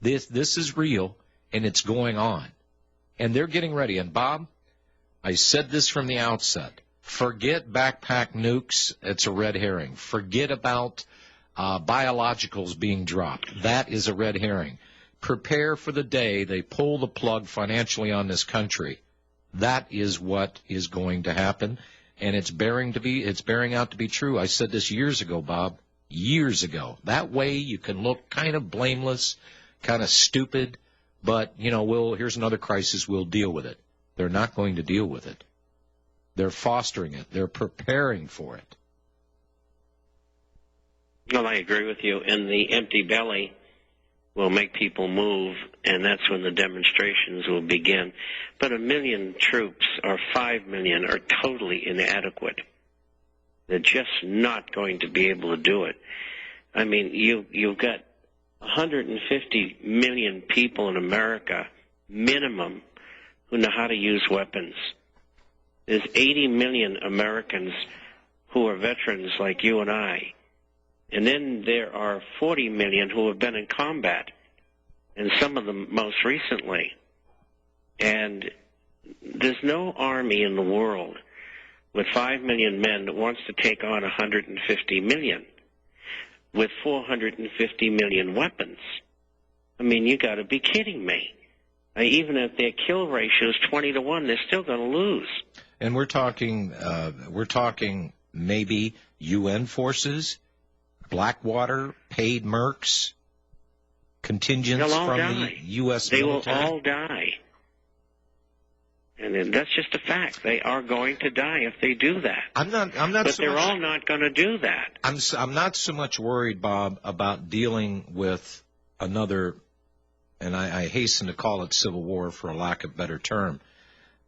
This is real, and it's going on. And they're getting ready. And, Bob, I said this from the outset. Forget backpack nukes. It's a red herring. Forget about biologicals being dropped. That is a red herring. Prepare for the day they pull the plug financially on this country. That is what is going to happen, and it's bearing out to be true. I said this years ago, Bob, years ago. That way you can look kind of blameless, kind of stupid, but, here's another crisis, we'll deal with it. They're not going to deal with it. They're fostering it. They're preparing for it. Well, I agree with you. And the empty belly will make people move, and that's when the demonstrations will begin. But 1 million troops or 5 million are totally inadequate. They're just not going to be able to do it. I mean, you've got 150 million people in America, minimum, who know how to use weapons. There's 80 million Americans who are veterans like you and I. And then there are 40 million who have been in combat, and some of them most recently. And there's no army in the world with 5 million men that wants to take on 150 million with 450 million weapons. I mean, you got to be kidding me. Even if their kill ratio is 20-1, they're still going to lose. And we're talking maybe UN forces, Blackwater, paid mercs, contingents from the U.S. military. They will all die. And that's just a fact. They are going to die if they do that. But they're all not going to do that. I'm not so much worried, Bob, about dealing with another, and I hasten to call it civil war for a lack of a better term.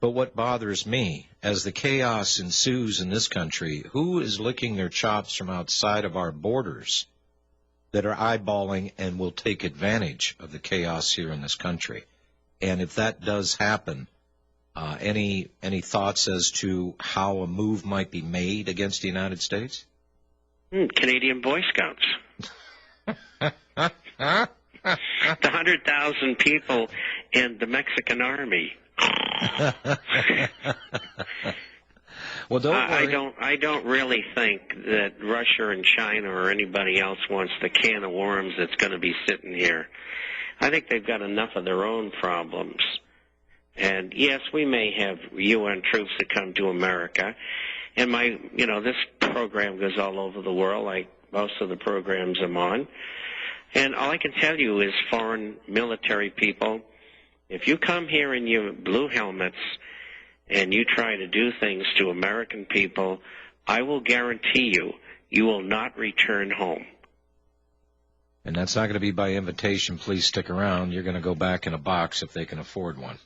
But what bothers me, as the chaos ensues in this country, who is licking their chops from outside of our borders that are eyeballing and will take advantage of the chaos here in this country? And if that does happen, any thoughts as to how a move might be made against the United States? Canadian Boy Scouts. The 100,000 people in the Mexican Army. Well, don't worry. I don't really think that Russia and China or anybody else wants the can of worms that's going to be sitting here. I think they've got enough of their own problems. And yes, we may have UN troops that come to America. And this program goes all over the world, like most of the programs I'm on. And all I can tell you is, foreign military people, if you come here in your blue helmets and you try to do things to American people, I will guarantee you will not return home. And that's not going to be by invitation, please stick around. You're going to go back in a box if they can afford one.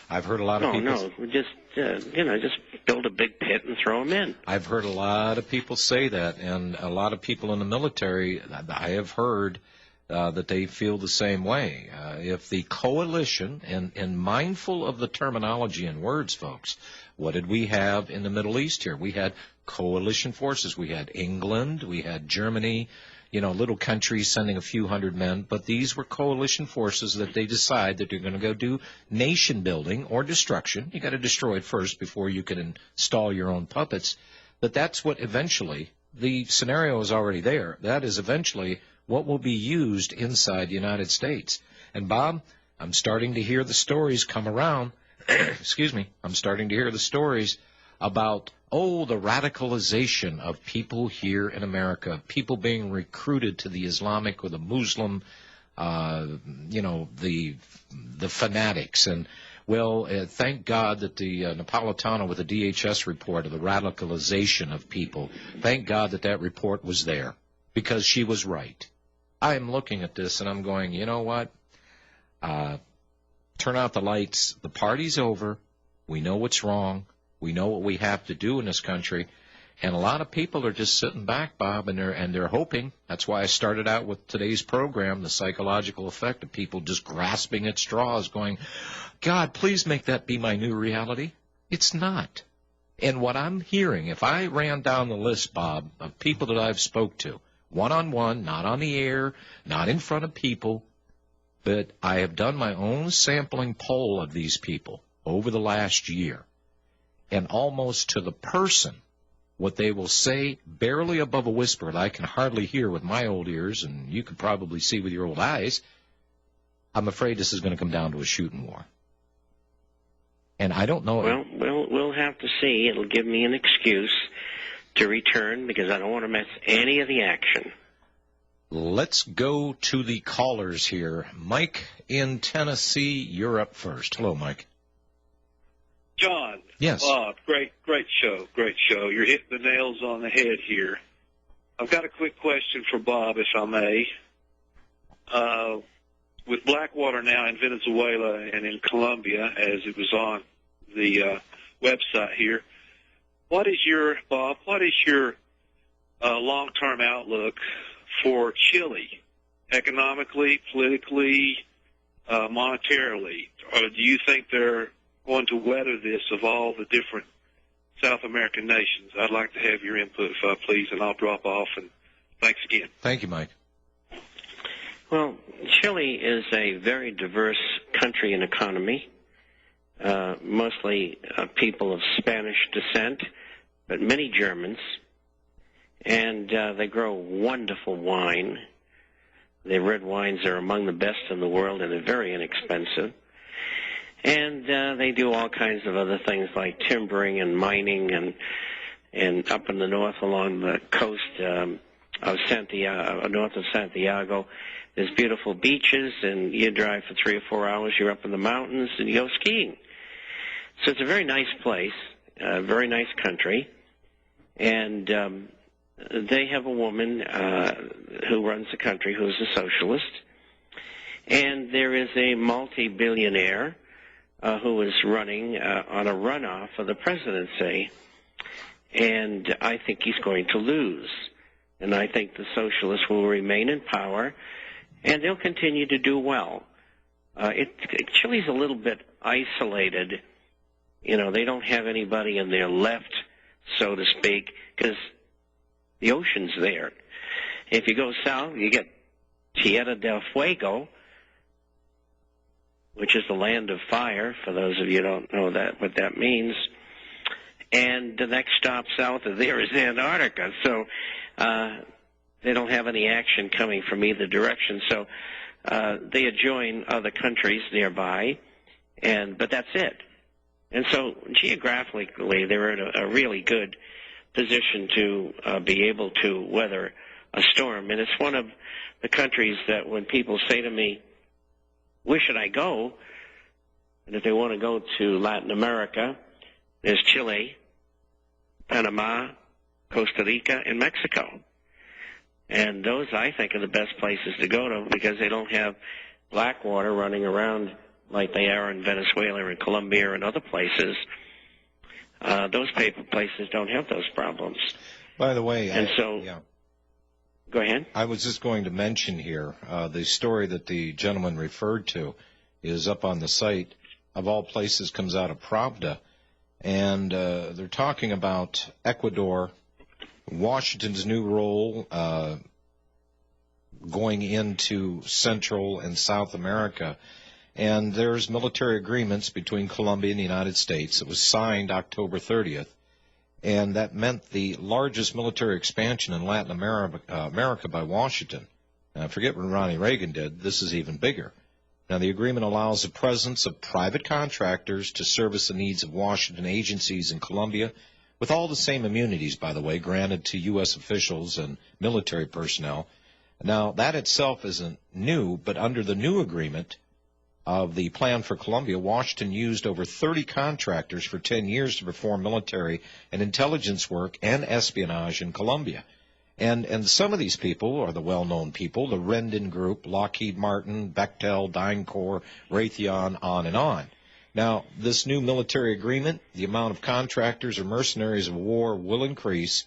I've heard a lot of people... No, just build a big pit and throw them in. I've heard a lot of people say that, and a lot of people in the military, I have heard that they feel the same way. If the coalition, and mindful of the terminology and words, folks, what did we have in the Middle East here? We had coalition forces. We had England, we had Germany, little countries sending a few hundred men, but these were coalition forces that they decide that they're going to go do nation building or destruction. You got to destroy it first before you can install your own puppets. But that's what eventually, the scenario is already there. That is eventually what will be used inside the United States. And Bob, I'm starting to hear the stories come around. Excuse me. I'm starting to hear the stories about the radicalization of people here in America, people being recruited to the Islamic or the Muslim, the fanatics. And, thank God that the Napolitano with the DHS report of the radicalization of people, thank God that report was there, because she was right. I am looking at this and I'm going, you know what? Turn out the lights. The party's over. We know what's wrong. We know what we have to do in this country, and a lot of people are just sitting back, Bob, and they're hoping. That's why I started out with today's program, the psychological effect of people just grasping at straws, going, God, please make that be my new reality. It's not. And what I'm hearing, if I ran down the list, Bob, of people that I've spoke to, one-on-one, not on the air, not in front of people, But I have done my own sampling poll of these people over the last year, and almost to the person, what they will say barely above a whisper that I can hardly hear with my old ears, and you could probably see with your old eyes, I'm afraid this is going to come down to a shooting war. And I don't know. Well, we'll have to see. It'll give me an excuse to return because I don't want to miss any of the action. Let's go to the callers here. Mike in Tennessee, you're up first. Hello, Mike. John. Yes. Bob, great show. You're hitting the nails on the head here. I've got a quick question for Bob, if I may. With Blackwater now in Venezuela and in Colombia, as it was on the website here, what is your long-term outlook for Chile, economically, politically, monetarily? Or do you think they're going to weather this of all the different South American nations? I'd like to have your input, please, and I'll drop off. And thanks again. Thank you, Mike. Well, Chile is a very diverse country and economy, mostly people of Spanish descent, but many Germans. And they grow wonderful wine. Their red wines are among the best in the world, and they're very inexpensive. And they do all kinds of other things like timbering and mining, and up in the north along the coast of Santiago, north of Santiago, there's beautiful beaches, and you drive for 3 or 4 hours, you're up in the mountains, and you go skiing. So it's a very nice place, a very nice country, and they have a woman who runs the country who's a socialist, and there is a multi-billionaire who is running on a runoff for the presidency, and I think he's going to lose. And I think the socialists will remain in power, and they'll continue to do well. Chile's a little bit isolated. You know, they don't have anybody in their left, so to speak, because the ocean's there. If you go south, you get Tierra del Fuego, which is the land of fire, for those of you who don't know what that means. And the next stop south of there is Antarctica. So they don't have any action coming from either direction. So they adjoin other countries nearby, but that's it. And so geographically, they're in a really good position to be able to weather a storm. And it's one of the countries that when people say to me, where should I go? And if they want to go to Latin America, there's Chile, Panama, Costa Rica, and Mexico. And those, I think, are the best places to go to because they don't have black water running around like they are in Venezuela and Colombia and other places. Those places don't have those problems. By the way, Go ahead. I was just going to mention here, the story that the gentleman referred to is up on the site, of all places, comes out of Pravda, and they're talking about Ecuador, Washington's new role going into Central and South America, and there's military agreements between Colombia and the United States. It was signed October 30th. And that meant the largest military expansion in Latin America by Washington. Now, forget what Ronnie Reagan did. This is even bigger. Now, the agreement allows the presence of private contractors to service the needs of Washington agencies in Colombia, with all the same immunities, by the way, granted to U.S. officials and military personnel. Now, that itself isn't new, but under the new agreement of the plan for Colombia, Washington used over 30 contractors for 10 years to perform military and intelligence work and espionage in Colombia. And some of these people are the well-known people, the Rendon Group, Lockheed Martin, Bechtel, DynCorp, Raytheon, on and on. Now, this new military agreement, the amount of contractors or mercenaries of war will increase,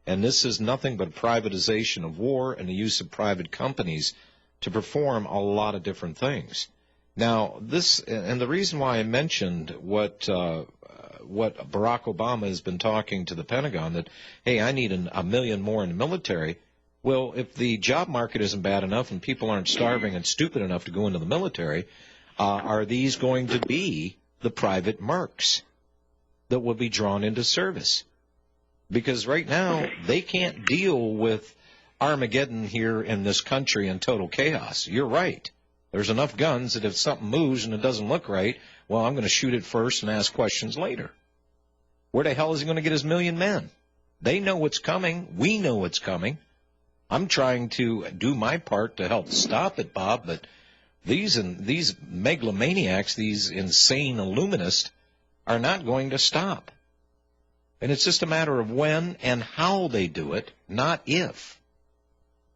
and this is nothing but privatization of war and the use of private companies to perform a lot of different things. Now, this, and the reason why I mentioned what Barack Obama has been talking to the Pentagon, that, hey, I need a million more in the military, Well, if the job market isn't bad enough and people aren't starving and stupid enough to go into the military, are these going to be the private mercs that will be drawn into service? Because right now they can't deal with Armageddon here in this country and total chaos. You're right. There's enough guns that if something moves and it doesn't look right, well, I'm going to shoot it first and ask questions later. Where the hell is he going to get his million men? They know what's coming. We know what's coming. I'm trying to do my part to help stop it, Bob, but these megalomaniacs, these insane illuminists, are not going to stop. And it's just a matter of when and how they do it, not if.